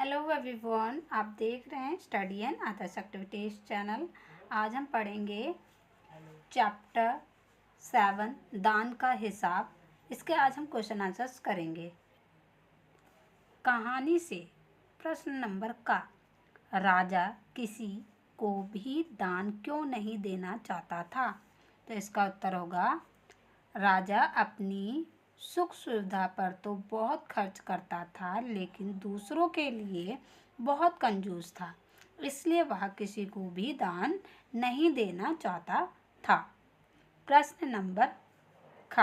Hello everyone, आप देख रहे हैं study and others activities channel. आज हम पढ़ेंगे चैप्टर 7 दान का हिसाब। इसके आज हम क्वेश्चन आंसर्स करेंगे। कहानी से प्रश्न नंबर का, राजा किसी को भी दान क्यों नहीं देना चाहता था? तो इसका उत्तर होगा, राजा अपनी सुख सुविधा पर तो बहुत खर्च करता था, लेकिन दूसरों के लिए बहुत कंजूस था, इसलिए वह किसी को भी दान नहीं देना चाहता था। प्रश्न नंबर ख,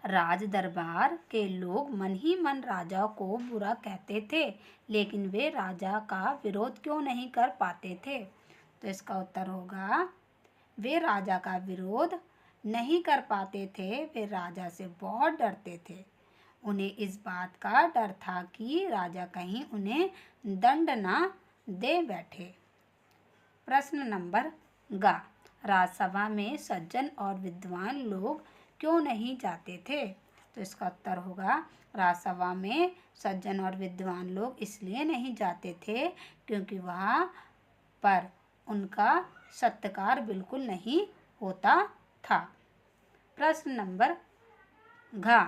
राज दरबार के लोग मन ही मन राजा को बुरा कहते थे, लेकिन वे राजा का विरोध क्यों नहीं कर पाते थे? तो इसका उत्तर होगा, वे राजा का विरोध नहीं कर पाते थे, वे राजा से बहुत डरते थे। उन्हें इस बात का डर था कि राजा कहीं उन्हें दंड ना दे बैठे। प्रश्न नंबर ग, राजसभा में सज्जन और विद्वान लोग क्यों नहीं जाते थे? तो इसका उत्तर होगा, राजसभा में सज्जन और विद्वान लोग इसलिए नहीं जाते थे क्योंकि वहाँ पर उनका सत्कार बिल्कुल नहीं होता था। प्रश्न नंबर घ,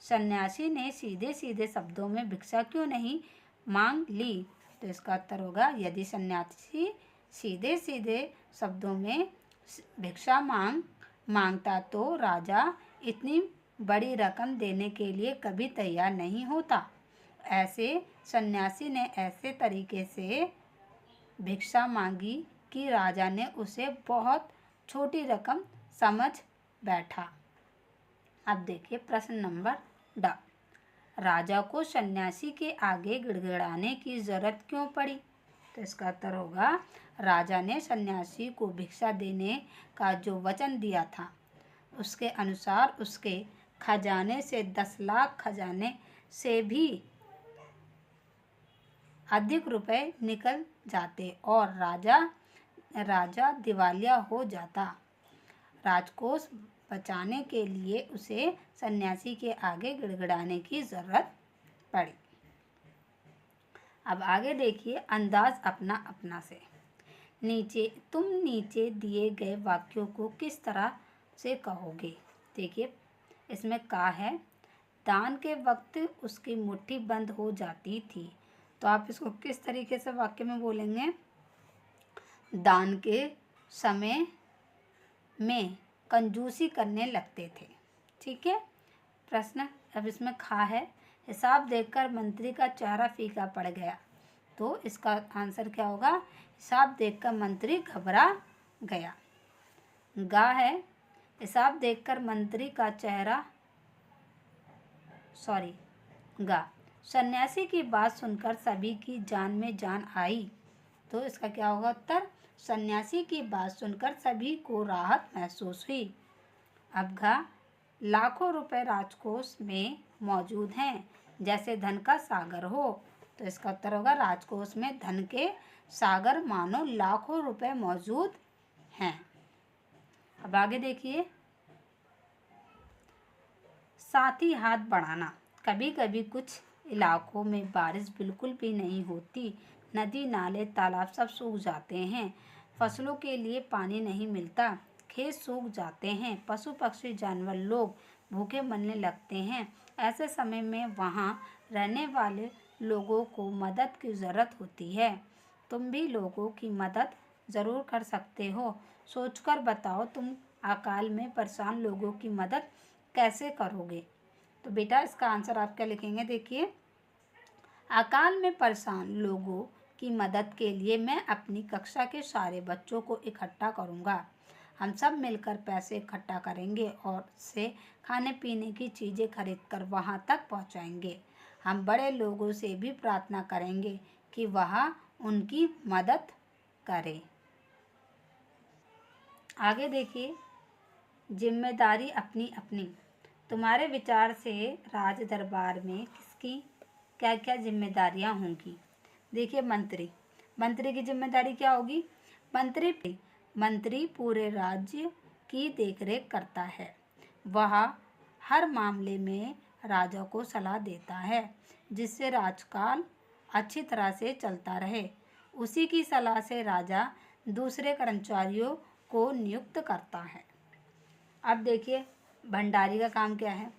सन्यासी ने सीधे सीधे शब्दों में भिक्षा क्यों नहीं मांग ली? तो इसका उत्तर होगा, यदि सन्यासी सीधे सीधे शब्दों में भिक्षा मांगता तो राजा इतनी बड़ी रकम देने के लिए कभी तैयार नहीं होता। ऐसे सन्यासी ने ऐसे तरीके से भिक्षा मांगी कि राजा ने उसे बहुत छोटी रकम समझ बैठा। अब देखिए प्रश्न नंबर ड, राजा को सन्यासी के आगे गिड़गिड़ाने की जरूरत क्यों पड़ी? तो इसका उत्तर होगा, राजा ने सन्यासी को भिक्षा देने का जो वचन दिया था, उसके अनुसार उसके खजाने से 10 लाख खजाने से भी अधिक रुपए निकल जाते और राजा दिवालिया हो जाता। राजकोष बचाने के लिए उसे सन्यासी के आगे गिड़गिड़ाने की जरूरत पड़ी। अब आगे देखिए, अंदाज अपना अपना से। नीचे दिए गए वाक्यों को किस तरह से कहोगे? देखिए, इसमें का है, दान के वक्त उसकी मुट्ठी बंद हो जाती थी, तो आप इसको किस तरीके से वाक्य में बोलेंगे? दान के समय में कंजूसी करने लगते थे। ठीक है। प्रश्न अब इसमें खा है, हिसाब देखकर मंत्री का चेहरा फीका पड़ गया। तो इसका आंसर क्या होगा? हिसाब देखकर मंत्री घबरा गया। गा है, हिसाब देखकर मंत्री का चेहरा गा, सन्यासी की बात सुनकर सभी की जान में जान आई। तो इसका क्या होगा उत्तर? सन्यासी की बात सुनकर सभी को राहत महसूस हुई। अब घ, लाखों रुपए राजकोष में मौजूद हैं, जैसे धन का सागर हो। तो इसका उत्तर होगा, राजकोष में धन के सागर मानो लाखों रुपए मौजूद हैं। अब आगे देखिए, साथी हाथ बढ़ाना। कभी कभी कुछ इलाकों में बारिश बिल्कुल भी नहीं होती, नदी नाले तालाब सब सूख जाते हैं, फसलों के लिए पानी नहीं मिलता, खेत सूख जाते हैं, पशु पक्षी जानवर लोग भूखे मरने लगते हैं। ऐसे समय में वहाँ रहने वाले लोगों को मदद की ज़रूरत होती है। तुम भी लोगों की मदद ज़रूर कर सकते हो। सोचकर बताओ, तुम अकाल में परेशान लोगों की मदद कैसे करोगे? तो बेटा इसका आंसर आप क्या लिखेंगे? देखिए, अकाल में परेशान लोगों की मदद के लिए मैं अपनी कक्षा के सारे बच्चों को इकट्ठा करूंगा। हम सब मिलकर पैसे इकट्ठा करेंगे और से खाने पीने की चीज़ें खरीदकर वहां तक पहुंचाएंगे। हम बड़े लोगों से भी प्रार्थना करेंगे कि वह उनकी मदद करें। आगे देखिए, जिम्मेदारी अपनी अपनी। तुम्हारे विचार से राज दरबार में किसकी क्या क्या जिम्मेदारियां होंगी? देखिए, मंत्री की जिम्मेदारी क्या होगी? मंत्री पूरे राज्य की देखरेख करता है। वह हर मामले में राजा को सलाह देता है, जिससे राजकाल अच्छी तरह से चलता रहे। उसी की सलाह से राजा दूसरे कर्मचारियों को नियुक्त करता है। अब देखिए भंडारी का काम क्या है।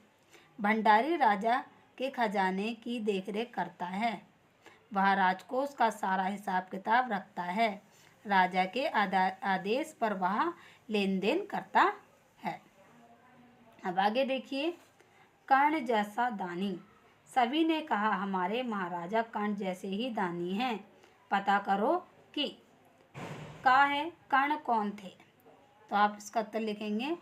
भंडारी राजा के खजाने की देखरेख करता है। वह राजकोष का सारा हिसाब किताब रखता है। राजा के आदेश पर वह लेन देन करता है। अब आगे देखिए कर्ण जैसा दानी। सभी ने कहा हमारे महाराजा कर्ण जैसे ही दानी हैं। पता करो कि का है कर्ण कौन थे। तो आप इसका उत्तर लिखेंगे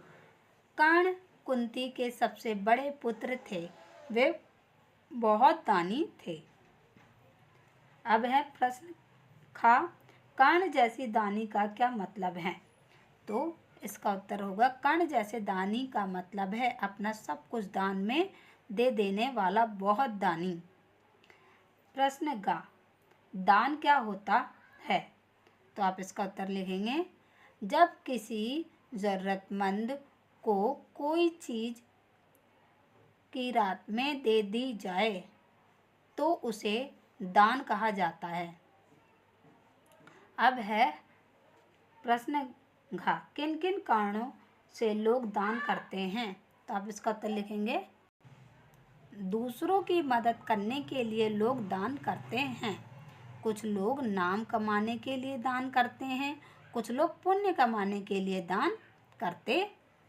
कर्ण कुंती के सबसे बड़े पुत्र थे। वे बहुत दानी थे। अब है प्रश्न खा कर्ण जैसी दानी का क्या मतलब है। तो इसका उत्तर होगा कर्ण जैसे दानी का मतलब है अपना सब कुछ दान में दे देने वाला बहुत दानी। प्रश्न गा दान क्या होता है। तो आप इसका उत्तर लिखेंगे जब किसी ज़रूरतमंद को कोई चीज़ की रात में दे दी जाए तो उसे दान कहा जाता है। अब है प्रश्न घा किन किन कारणों से लोग दान करते हैं। तो आप इसका उत्तर लिखेंगे दूसरों की मदद करने के लिए लोग दान करते हैं। कुछ लोग नाम कमाने के लिए दान करते हैं। कुछ लोग पुण्य कमाने के लिए दान करते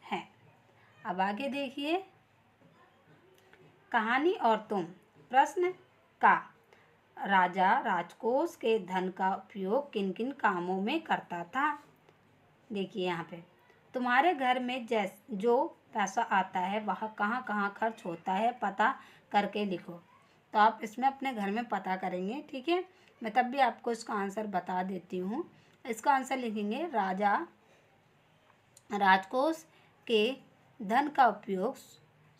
हैं। अब आगे देखिए कहानी और तुम। प्रश्न का राजा राजकोष के धन का उपयोग किन किन कामों में करता था। देखिए यहाँ पे तुम्हारे घर में जो पैसा आता है वह कहाँ कहाँ खर्च होता है पता करके लिखो। तो आप इसमें अपने घर में पता करेंगे, ठीक है। मैं तब भी आपको इसका आंसर बता देती हूँ। इसका आंसर लिखेंगे राजा राजकोष के धन का उपयोग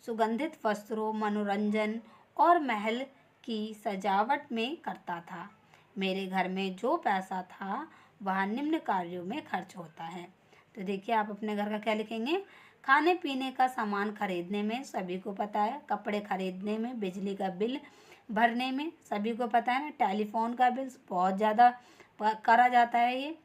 सुगंधित वस्त्रों मनोरंजन और महल की सजावट में करता था। मेरे घर में जो पैसा था वह निम्न कार्यों में खर्च होता है। तो देखिए आप अपने घर का क्या लिखेंगे खाने पीने का सामान खरीदने में सभी को पता है। कपड़े खरीदने में बिजली का बिल भरने में सभी को पता है ना। टेलीफोन का बिल बहुत ज़्यादा करा जाता है ये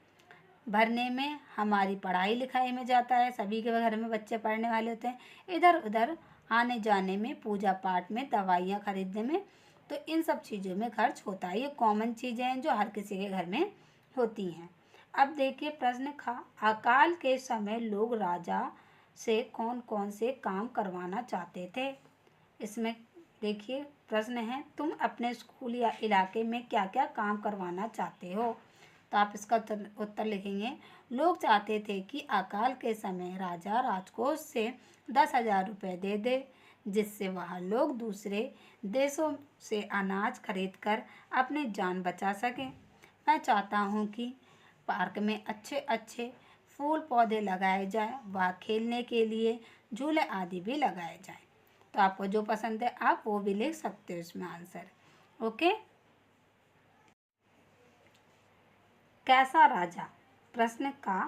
भरने में। हमारी पढ़ाई लिखाई में जाता है। सभी के घर में बच्चे पढ़ने वाले होते हैं। इधर उधर आने जाने में पूजा पाठ में दवाइयाँ खरीदने में तो इन सब चीज़ों में खर्च होता है। ये कॉमन चीज़ें हैं जो हर किसी के घर में होती हैं। अब देखिए प्रश्न खा अकाल के समय लोग राजा से कौन कौन से काम करवाना चाहते थे। इसमें देखिए प्रश्न है तुम अपने स्कूल या इलाके में क्या क्या काम करवाना चाहते हो। तो आप इसका उत्तर लिखेंगे लोग चाहते थे कि अकाल के समय राजा राजकोष से 10,000 रुपये दे दे जिससे वह लोग दूसरे देशों से अनाज खरीदकर अपनी जान बचा सकें। मैं चाहता हूँ कि पार्क में अच्छे अच्छे फूल पौधे लगाए जाए वह खेलने के लिए झूले आदि भी लगाए जाए। तो आपको जो पसंद है आप वो भी लिख सकते हो इसमें आंसर। ओके कैसा राजा। प्रश्न का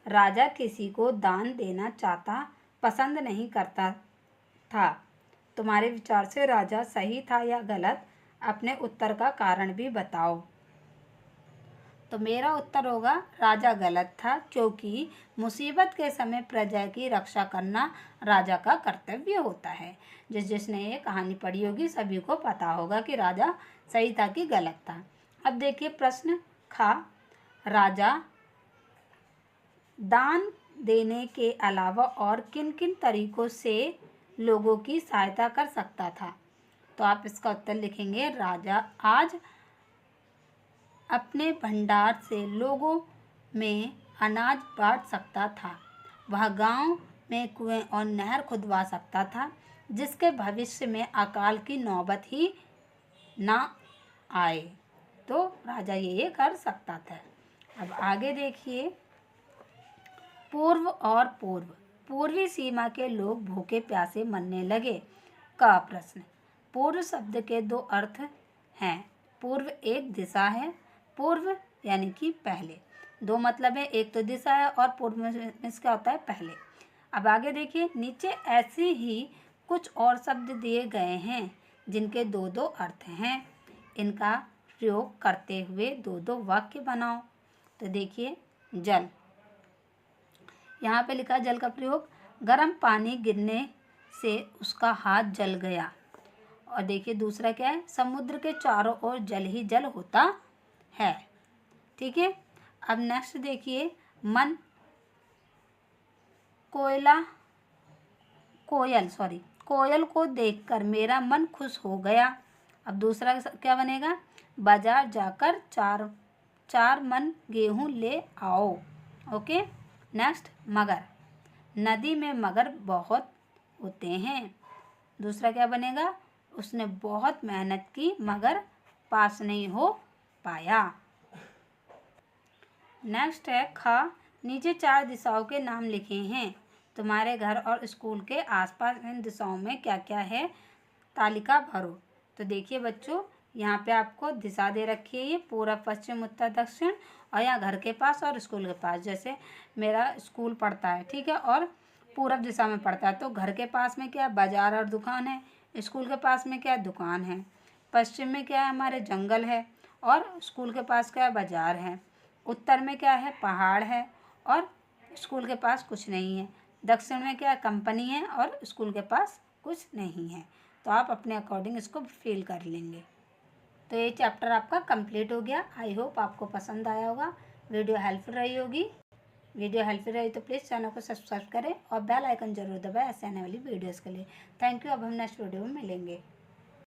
राजा किसी को दान देना चाहता पसंद नहीं करता था। तुम्हारे विचार से राजा सही था या गलत। अपने उत्तर का कारण भी बताओ। तो मेरा उत्तर होगा राजा गलत था क्योंकि मुसीबत के समय प्रजा की रक्षा करना राजा का कर्तव्य होता है। जिसने ये कहानी पढ़ी होगी सभी को पता होगा कि राजा सही था कि गलत था। अब देखिए प्रश्न खा राजा दान देने के अलावा और किन किन तरीकों से लोगों की सहायता कर सकता था। तो आप इसका उत्तर लिखेंगे राजा आज अपने भंडार से लोगों में अनाज बांट सकता था। वह गांव में कुएं और नहर खुदवा सकता था जिसके भविष्य में अकाल की नौबत ही ना आए। तो राजा ये कर सकता था। अब आगे देखिए पूर्व और पूर्व। पूर्वी सीमा के लोग भूखे प्यासे मरने लगे का प्रश्न। पूर्व शब्द के दो अर्थ हैं। पूर्व एक दिशा है। पूर्व यानी कि पहले दो मतलब है। एक तो दिशा है और पूर्व में क्या होता है पहले। अब आगे देखिए नीचे ऐसे ही कुछ और शब्द दिए गए हैं जिनके दो दो अर्थ हैं। इनका प्रयोग करते हुए दो दो वाक्य बनाओ। तो देखिए जल, यहाँ पे लिखा जल का प्रयोग, गर्म पानी गिरने से उसका हाथ जल गया। और देखिए दूसरा क्या है, समुद्र के चारों ओर जल ही जल होता है। ठीक है, अब नेक्स्ट देखिए, मन कोयल को देखकर मेरा मन खुश हो गया। अब दूसरा क्या बनेगा, बाजार जाकर चार मन गेहूं ले आओ। ओके, नेक्स्ट मगर, नदी में मगर बहुत होते हैं। दूसरा क्या बनेगा, उसने बहुत मेहनत की मगर पास नहीं हो पाया। नेक्स्ट है खा, नीचे 4 दिशाओं के नाम लिखे हैं। तुम्हारे घर और स्कूल के आसपास इन दिशाओं में क्या क्या है, तालिका भरो। तो देखिए बच्चों, यहाँ पे आपको दिशा दे रखी है, ये पूरब पश्चिम उत्तर दक्षिण, और यहाँ घर के पास और स्कूल के पास। जैसे मेरा स्कूल पड़ता है, ठीक है, और पूरब दिशा में पड़ता है, तो घर के पास में क्या है, बाजार और दुकान है। स्कूल के पास में क्या है, दुकान है। पश्चिम में क्या है, हमारे जंगल है, और स्कूल के पास क्या है, बाजार है। उत्तर में क्या है, पहाड़ है, और स्कूल के पास कुछ नहीं है। दक्षिण में क्या है, कंपनी है, और स्कूल के पास कुछ नहीं है। तो आप अपने अकॉर्डिंग इसको फिल कर लेंगे। तो ये चैप्टर आपका कंप्लीट हो गया। आई होप आपको पसंद आया होगा, वीडियो हेल्पफुल रही होगी। वीडियो हेल्पफुल रही तो प्लीज़ चैनल को सब्सक्राइब करें और बेल आइकन जरूर दबाएं ऐसे आने वाली वीडियोज़ के लिए। Thank you. अब हम नेक्स्ट वीडियो में मिलेंगे।